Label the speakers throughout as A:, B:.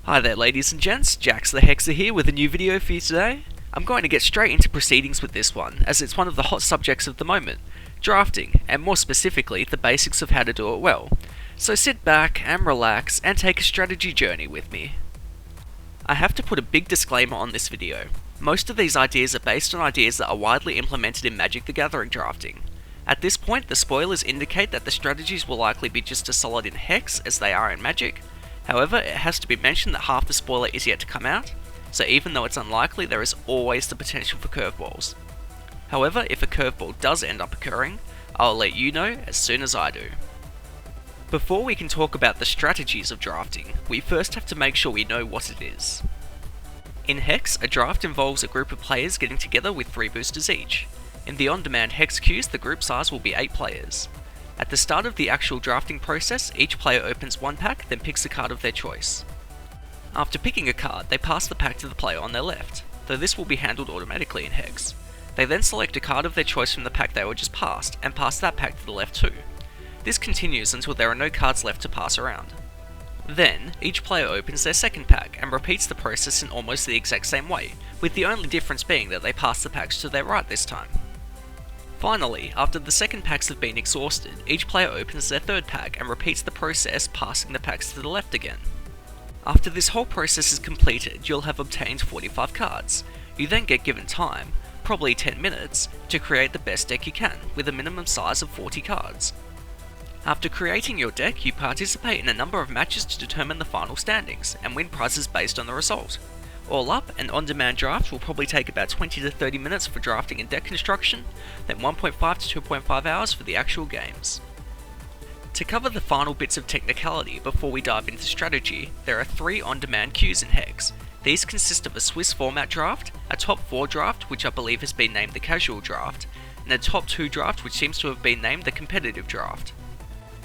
A: Hi there ladies and gents, Jax the Hexer here with a new video for you today. I'm going to get straight into proceedings with this one, as it's one of the hot subjects of the moment, drafting, and more specifically, the basics of how to do it well. So sit back and relax and take a strategy journey with me. I have to put a big disclaimer on this video. Most of these ideas are based on ideas that are widely implemented in Magic the Gathering drafting. At this point, the spoilers indicate that the strategies will likely be just as solid in Hex as they are in Magic. However, it has to be mentioned that half the spoiler is yet to come out, so even though it's unlikely, there is always the potential for curveballs. However, if a curveball does end up occurring, I'll let you know as soon as I do. Before we can talk about the strategies of drafting, we first have to make sure we know what it is. In Hex, a draft involves a group of players getting together with 3 boosters each. In the on-demand Hex queues, the group size will be 8 players. At the start of the actual drafting process, each player opens one pack, then picks a card of their choice. After picking a card, they pass the pack to the player on their left, though this will be handled automatically in Hex. They then select a card of their choice from the pack they were just passed, and pass that pack to the left too. This continues until there are no cards left to pass around. Then, each player opens their second pack, and repeats the process in almost the exact same way, with the only difference being that they pass the packs to their right this time. Finally, after the second packs have been exhausted, each player opens their third pack and repeats the process, passing the packs to the left again. After this whole process is completed, you'll have obtained 45 cards. You then get given time, probably 10 minutes, to create the best deck you can, with a minimum size of 40 cards. After creating your deck, you participate in a number of matches to determine the final standings, and win prizes based on the result. All up, an on-demand draft will probably take about 20 to 30 minutes for drafting and deck construction, then 1.5 to 2.5 hours for the actual games. To cover the final bits of technicality before we dive into strategy, there are 3 on-demand queues in Hex. These consist of a Swiss format draft, a top 4 draft which I believe has been named the casual draft, and a top 2 draft which seems to have been named the competitive draft.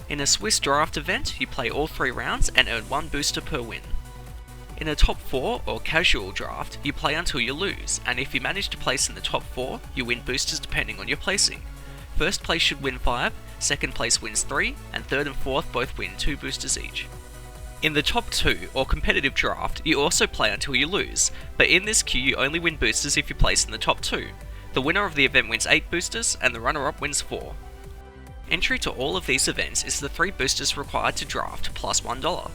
A: In a Swiss draft event, you play all 3 rounds and earn 1 booster per win. In a top 4 or casual draft, you play until you lose, and if you manage to place in the top 4, you win boosters depending on your placing. First place should win 5, second place wins 3, and third and fourth both win 2 boosters each. In the top 2 or competitive draft, you also play until you lose, but in this queue you only win boosters if you place in the top 2. The winner of the event wins 8 boosters, and the runner-up wins 4. Entry to all of these events is the 3 boosters required to draft plus $1.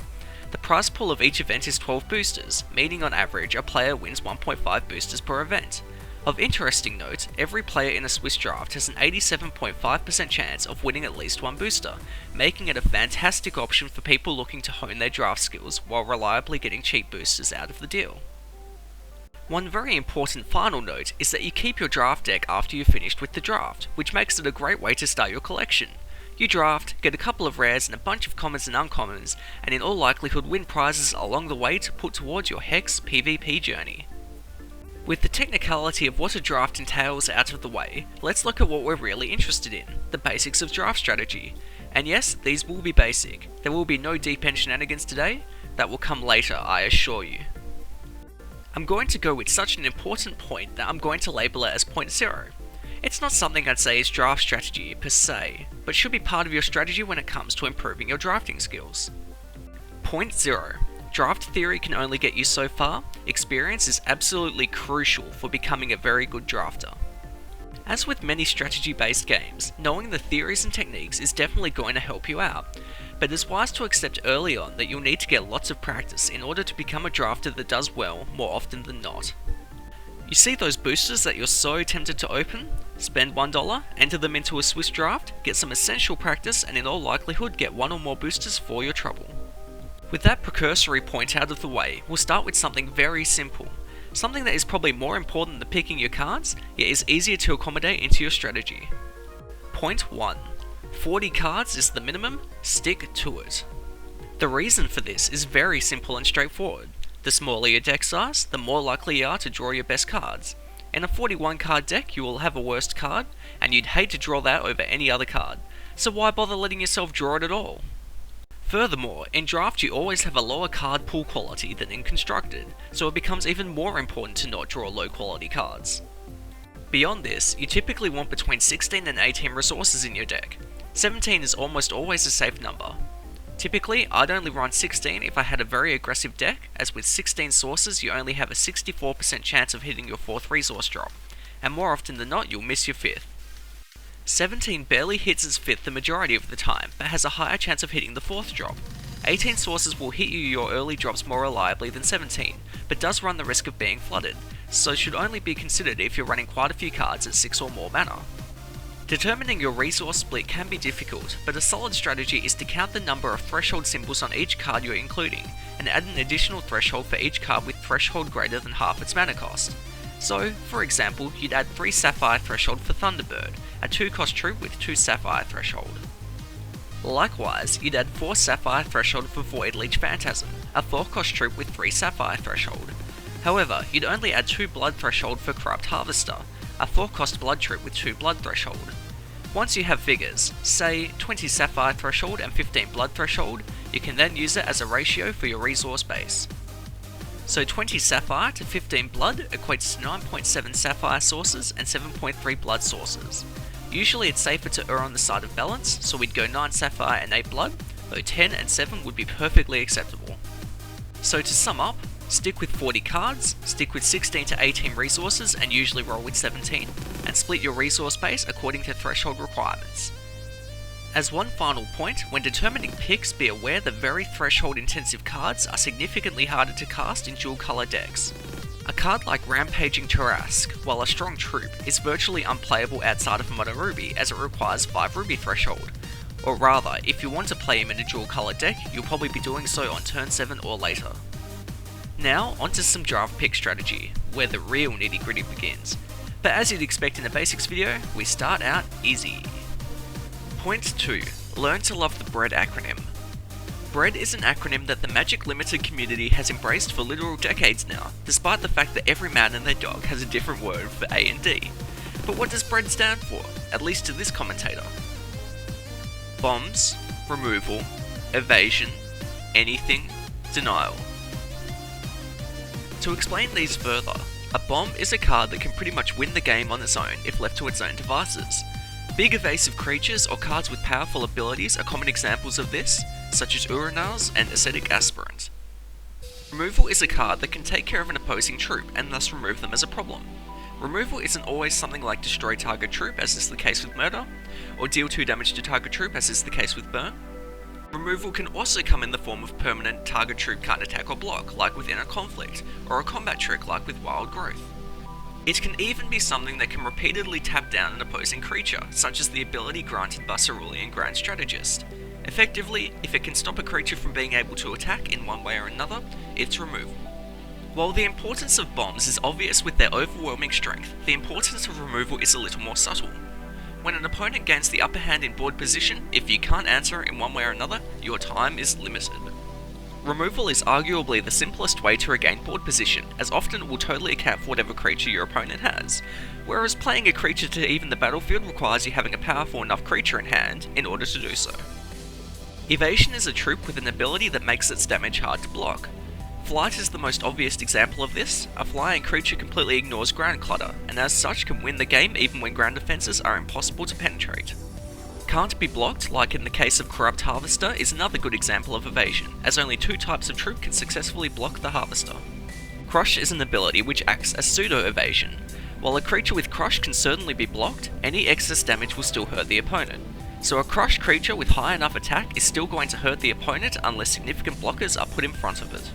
A: The prize pool of each event is 12 boosters, meaning on average a player wins 1.5 boosters per event. Of interesting note, every player in a Swiss draft has an 87.5% chance of winning at least 1 booster, making it a fantastic option for people looking to hone their draft skills while reliably getting cheap boosters out of the deal. One very important final note is that you keep your draft deck after you've finished with the draft, which makes it a great way to start your collection. You draft, get a couple of rares and a bunch of commons and uncommons, and in all likelihood win prizes along the way to put towards your Hex PvP journey. With the technicality of what a draft entails out of the way, let's look at what we're really interested in, the basics of draft strategy. And yes, these will be basic. There will be no deep end shenanigans today. That will come later, I assure you. I'm going to go with such an important point that I'm going to label it as point 0. It's not something I'd say is draft strategy per se, but should be part of your strategy when it comes to improving your drafting skills. Point 0. Draft theory can only get you so far. Experience is absolutely crucial for becoming a very good drafter. As with many strategy-based games, knowing the theories and techniques is definitely going to help you out, but it's wise to accept early on that you'll need to get lots of practice in order to become a drafter that does well more often than not. You see those boosters that you're so tempted to open? Spend $1, enter them into a Swiss draft, get some essential practice, and in all likelihood get 1 or more boosters for your trouble. With that precursory point out of the way, we'll start with something very simple. Something that is probably more important than picking your cards, yet is easier to accommodate into your strategy. Point 1. 40 cards is the minimum, stick to it. The reason for this is very simple and straightforward. The smaller your deck size, the more likely you are to draw your best cards. In a 41 card deck you will have a worst card, and you'd hate to draw that over any other card, so why bother letting yourself draw it at all? Furthermore, in draft you always have a lower card pool quality than in constructed, so it becomes even more important to not draw low quality cards. Beyond this, you typically want between 16 and 18 resources in your deck. 17 is almost always a safe number. Typically, I'd only run 16 if I had a very aggressive deck, as with 16 sources you only have a 64% chance of hitting your 4th resource drop, and more often than not you'll miss your 5th. 17 barely hits its 5th the majority of the time, but has a higher chance of hitting the 4th drop. 18 sources will hit you your early drops more reliably than 17, but does run the risk of being flooded, so should only be considered if you're running quite a few cards at 6 or more mana. Determining your resource split can be difficult, but a solid strategy is to count the number of threshold symbols on each card you're including, and add an additional threshold for each card with threshold greater than half its mana cost. So, for example, you'd add 3 Sapphire threshold for Thunderbird, a 2-cost troop with 2 Sapphire threshold. Likewise, you'd add 4 Sapphire threshold for Void Leech Phantasm, a 4-cost troop with 3 Sapphire threshold. However, you'd only add 2 Blood threshold for Corrupt Harvester, a 4-cost blood troop with 2 blood threshold. Once you have figures, say 20 Sapphire threshold and 15 blood threshold, you can then use it as a ratio for your resource base. So 20 Sapphire to 15 blood equates to 9.7 Sapphire sources and 7.3 blood sources. Usually it's safer to err on the side of balance, so we'd go 9 Sapphire and 8 blood, though 10 and 7 would be perfectly acceptable. So to sum up, stick with 40 cards, stick with 16 to 18 resources and usually roll with 17, and split your resource base according to threshold requirements. As one final point, when determining picks, be aware that very threshold intensive cards are significantly harder to cast in dual colour decks. A card like Rampaging Tarask, while a strong troop, is virtually unplayable outside of Mono Ruby as it requires 5 Ruby threshold. Or rather, if you want to play him in a dual colour deck, you'll probably be doing so on turn 7 or later. Now, onto some draft pick strategy, where the real nitty gritty begins. But as you'd expect in a basics video, we start out easy. Point 2. Learn to love the BREAD acronym. BREAD is an acronym that the Magic Limited community has embraced for literal decades now, despite the fact that every man and their dog has a different word for A and D. But what does BREAD stand for, at least to this commentator? Bombs, removal, evasion, anything, denial. To explain these further, a bomb is a card that can pretty much win the game on its own if left to its own devices. Big evasive creatures or cards with powerful abilities are common examples of this, such as Uranars and Ascetic Aspirant. Removal is a card that can take care of an opposing troop and thus remove them as a problem. Removal isn't always something like destroy target troop, as is the case with Murder, or deal 2 damage to target troop, as is the case with Burn. Removal can also come in the form of permanent target troop can't attack or block, like with Inner Conflict, or a combat trick like with Wild Growth. It can even be something that can repeatedly tap down an opposing creature, such as the ability granted by Cerulean Grand Strategist. Effectively, if it can stop a creature from being able to attack in one way or another, it's removal. While the importance of bombs is obvious with their overwhelming strength, the importance of removal is a little more subtle. When an opponent gains the upper hand in board position, if you can't answer in one way or another, your time is limited. Removal is arguably the simplest way to regain board position, as often it will totally account for whatever creature your opponent has, whereas playing a creature to even the battlefield requires you having a powerful enough creature in hand in order to do so. Evasion is a troop with an ability that makes its damage hard to block. Flight is the most obvious example of this. A flying creature completely ignores ground clutter, and as such can win the game even when ground defences are impossible to penetrate. Can't be blocked, like in the case of Corrupt Harvester, is another good example of evasion, as only 2 types of troop can successfully block the Harvester. Crush is an ability which acts as pseudo-evasion. While a creature with Crush can certainly be blocked, any excess damage will still hurt the opponent. So a Crush creature with high enough attack is still going to hurt the opponent unless significant blockers are put in front of it.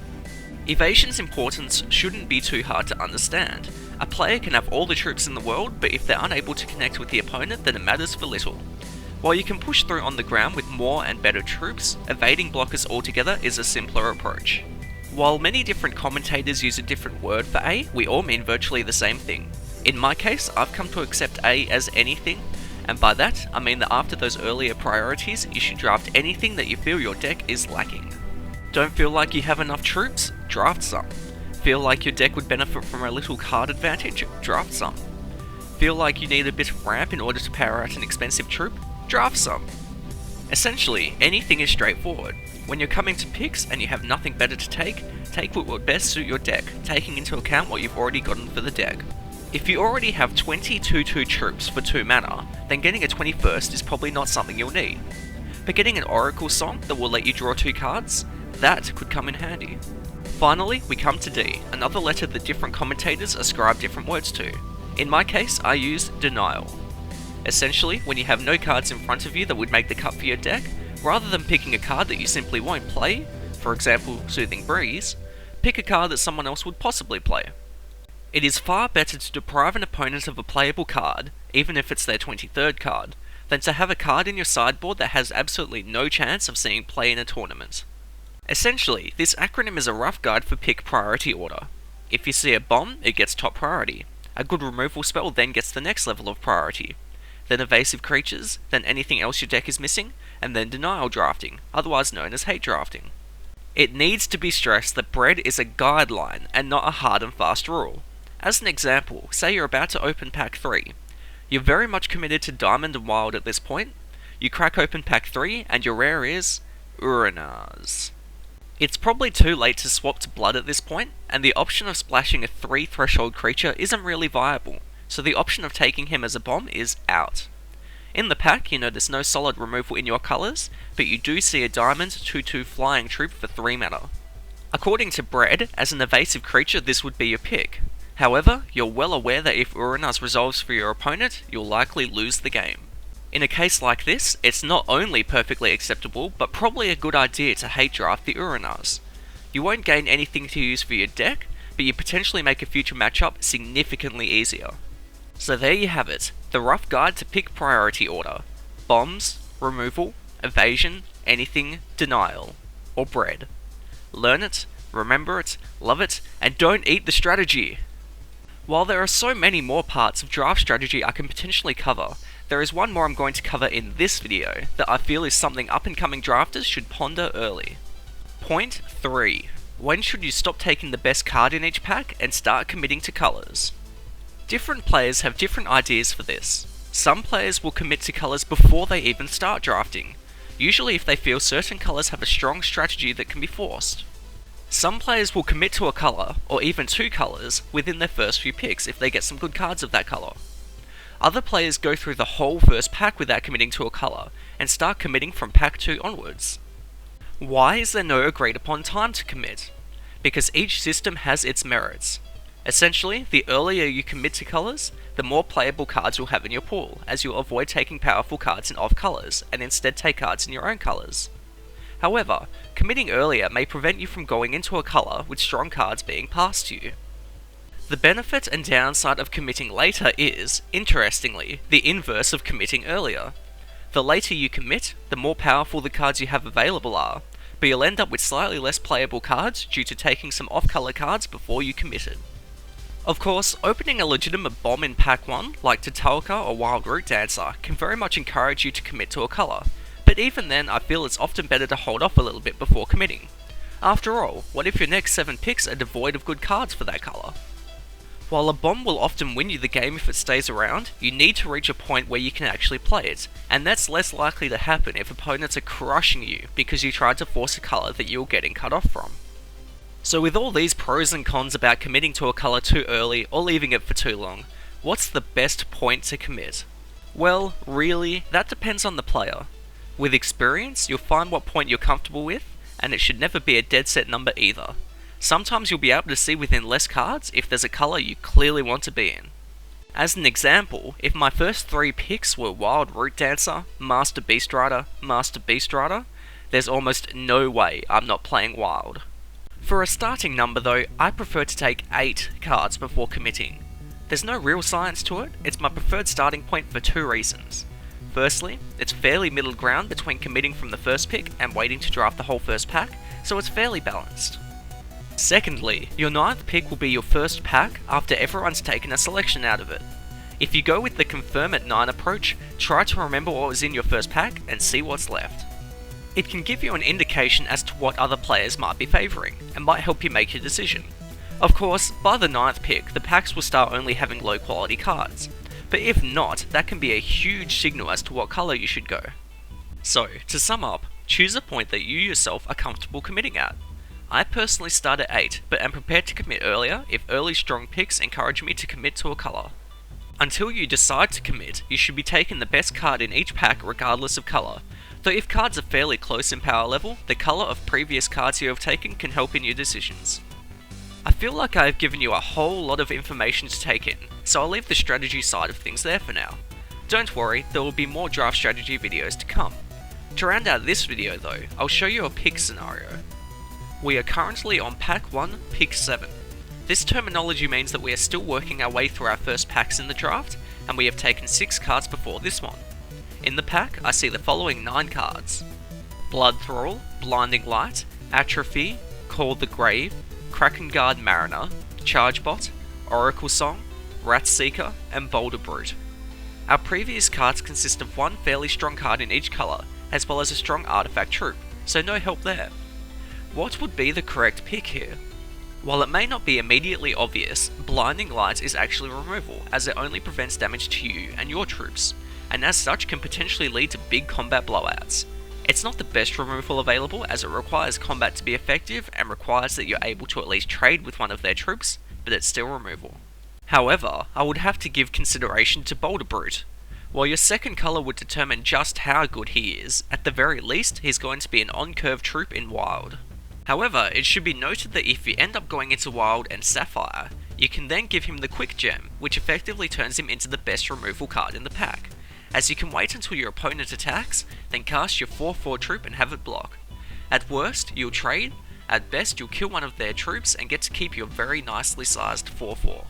A: Evasion's importance shouldn't be too hard to understand. A player can have all the troops in the world, but if they're unable to connect with the opponent, then it matters for little. While you can push through on the ground with more and better troops, evading blockers altogether is a simpler approach. While many different commentators use a different word for A, we all mean virtually the same thing. In my case, I've come to accept A as anything, and by that, I mean that after those earlier priorities, you should draft anything that you feel your deck is lacking. Don't feel like you have enough troops? Draft some. Feel like your deck would benefit from a little card advantage? Draft some. Feel like you need a bit of ramp in order to power out an expensive troop? Draft some. Essentially, anything is straightforward. When you're coming to picks and you have nothing better to take what would best suit your deck, taking into account what you've already gotten for the deck. If you already have 20 2/2 troops for 2 mana, then getting a 21st is probably not something you'll need. but getting an oracle song that will let you draw 2 cards, that could come in handy. Finally, we come to D, another letter that different commentators ascribe different words to. In my case, I use denial. Essentially, when you have no cards in front of you that would make the cut for your deck, rather than picking a card that you simply won't play, for example, Soothing Breeze, pick a card that someone else would possibly play. It is far better to deprive an opponent of a playable card, even if it's their 23rd card, than to have a card in your sideboard that has absolutely no chance of seeing play in a tournament. Essentially, this acronym is a rough guide for pick priority order. If you see a bomb, it gets top priority. A good removal spell then gets the next level of priority. Then evasive creatures, then anything else your deck is missing, and then denial drafting, otherwise known as hate drafting. It needs to be stressed that bread is a guideline and not a hard and fast rule. As an example, say you're about to open pack 3. You're very much committed to Diamond and Wild at this point. You crack open pack 3 and your rare is Uranars. It's probably too late to swap to blood at this point, and the option of splashing a 3 threshold creature isn't really viable, so the option of taking him as a bomb is out. In the pack, you notice no solid removal in your colours, but you do see a diamond 2/2 flying troop for 3 mana. According to Bread, as an evasive creature this would be your pick. However, you're well aware that if Uranars resolves for your opponent, you'll likely lose the game. In a case like this, it's not only perfectly acceptable, but probably a good idea to hate draft the Uranars. You won't gain anything to use for your deck, but you potentially make a future matchup significantly easier. So there you have it, the rough guide to pick priority order. Bombs, removal, evasion, anything, denial, or bread. Learn it, remember it, love it, and don't eat the strategy! While there are so many more parts of draft strategy I can potentially cover, there is one more I'm going to cover in this video that I feel is something up-and-coming drafters should ponder early. Point 3. When should you stop taking the best card in each pack and start committing to colours? Different players have different ideas for this. Some players will commit to colours before they even start drafting, usually if they feel certain colours have a strong strategy that can be forced. Some players will commit to a colour, or even 2 colours, within their first few picks if they get some good cards of that colour. Other players go through the whole first pack without committing to a colour, and start committing from pack 2 onwards. Why is there no agreed upon time to commit? Because each system has its merits. Essentially, the earlier you commit to colours, the more playable cards you'll have in your pool, as you'll avoid taking powerful cards in off colours, and instead take cards in your own colours. However, committing earlier may prevent you from going into a colour with strong cards being passed to you. The benefit and downside of committing later is, interestingly, the inverse of committing earlier. The later you commit, the more powerful the cards you have available are, but you'll end up with slightly less playable cards due to taking some off-colour cards before you committed. Of course, opening a legitimate bomb in pack 1, like Tatalka or Wild Root Dancer, can very much encourage you to commit to a colour, but even then I feel it's often better to hold off a little bit before committing. After all, what if your next 7 picks are devoid of good cards for that colour? While a bomb will often win you the game if it stays around, you need to reach a point where you can actually play it, and that's less likely to happen if opponents are crushing you because you tried to force a colour that you're getting cut off from. So with all these pros and cons about committing to a colour too early or leaving it for too long, what's the best point to commit? Well, really, that depends on the player. With experience, you'll find what point you're comfortable with, and it should never be a dead set number either. Sometimes you'll be able to see within less cards if there's a colour you clearly want to be in. As an example, if my first 3 picks were Wild Root Dancer, Master Beast Rider, there's almost no way I'm not playing Wild. For a starting number though, I prefer to take 8 cards before committing. There's no real science to it, it's my preferred starting point for 2 reasons. Firstly, it's fairly middle ground between committing from the first pick and waiting to draft the whole first pack, so it's fairly balanced. Secondly, your 9th pick will be your first pack after everyone's taken a selection out of it. If you go with the confirm at 9 approach, try to remember what was in your first pack and see what's left. It can give you an indication as to what other players might be favouring, and might help you make your decision. Of course, by the 9th pick, the packs will start only having low quality cards, but if not, that can be a huge signal as to what colour you should go. So, to sum up, choose a point that you yourself are comfortable committing at. I personally start at 8, but am prepared to commit earlier if early strong picks encourage me to commit to a colour. Until you decide to commit, you should be taking the best card in each pack regardless of colour. Though if cards are fairly close in power level, the colour of previous cards you have taken can help in your decisions. I feel like I have given you a whole lot of information to take in, so I'll leave the strategy side of things there for now. Don't worry, there will be more draft strategy videos to come. To round out this video though, I'll show you a pick scenario. We are currently on pack 1, pick 7. This terminology means that we are still working our way through our first packs in the draft, and we have taken 6 cards before this one. In the pack, I see the following 9 cards: Blood Thrall, Blinding Light, Atrophy, Call the Grave, Kraken Guard Mariner, Chargebot, Oracle Song, Rat Seeker, and Boulder Brute. Our previous cards consist of one fairly strong card in each colour, as well as a strong artifact troop, so no help there. What would be the correct pick here? While it may not be immediately obvious, Blinding Light is actually removal, as it only prevents damage to you and your troops, and as such can potentially lead to big combat blowouts. It's not the best removal available, as it requires combat to be effective and requires that you're able to at least trade with one of their troops, but it's still removal. However, I would have to give consideration to Boulder Brute. While your second colour would determine just how good he is, at the very least he's going to be an on-curve troop in Wild. However, it should be noted that if you end up going into Wild and Sapphire, you can then give him the Quick Gem, which effectively turns him into the best removal card in the pack, as you can wait until your opponent attacks, then cast your 4/4 troop and have it block. At worst, you'll trade, at best you'll kill one of their troops and get to keep your very nicely sized 4/4.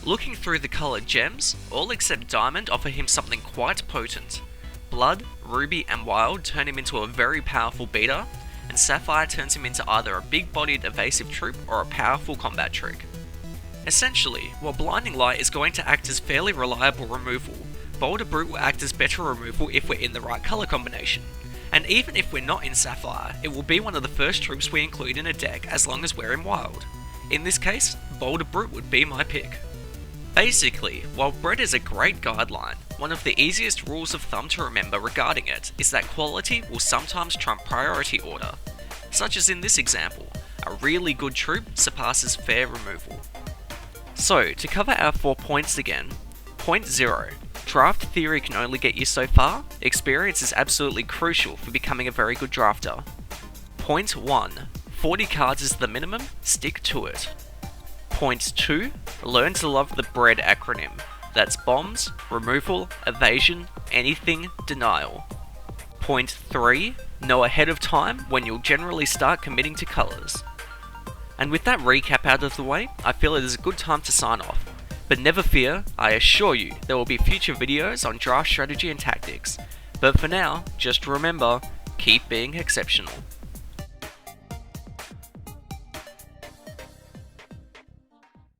A: Looking through the coloured gems, all except Diamond offer him something quite potent. Blood, Ruby and Wild turn him into a very powerful beater, and Sapphire turns him into either a big-bodied evasive troop or a powerful combat trick. Essentially, while Blinding Light is going to act as fairly reliable removal, Boulder Brute will act as better removal if we're in the right colour combination. And even if we're not in Sapphire, it will be one of the first troops we include in a deck as long as we're in Wild. In this case, Boulder Brute would be my pick. Basically, while bread is a great guideline, one of the easiest rules of thumb to remember regarding it is that quality will sometimes trump priority order. Such as in this example, a really good troop surpasses fair removal. So, to cover our 4 points again, point 0. Draft theory can only get you so far. Experience is absolutely crucial for becoming a very good drafter. Point 1. 40 cards is the minimum, stick to it. Point 2. Learn to love the BREAD acronym. That's bombs, removal, evasion, anything, denial. Point 3. Know ahead of time when you'll generally start committing to colours. And with that recap out of the way, I feel it is a good time to sign off. But never fear, I assure you there will be future videos on draft strategy and tactics. But for now, just remember, keep being exceptional.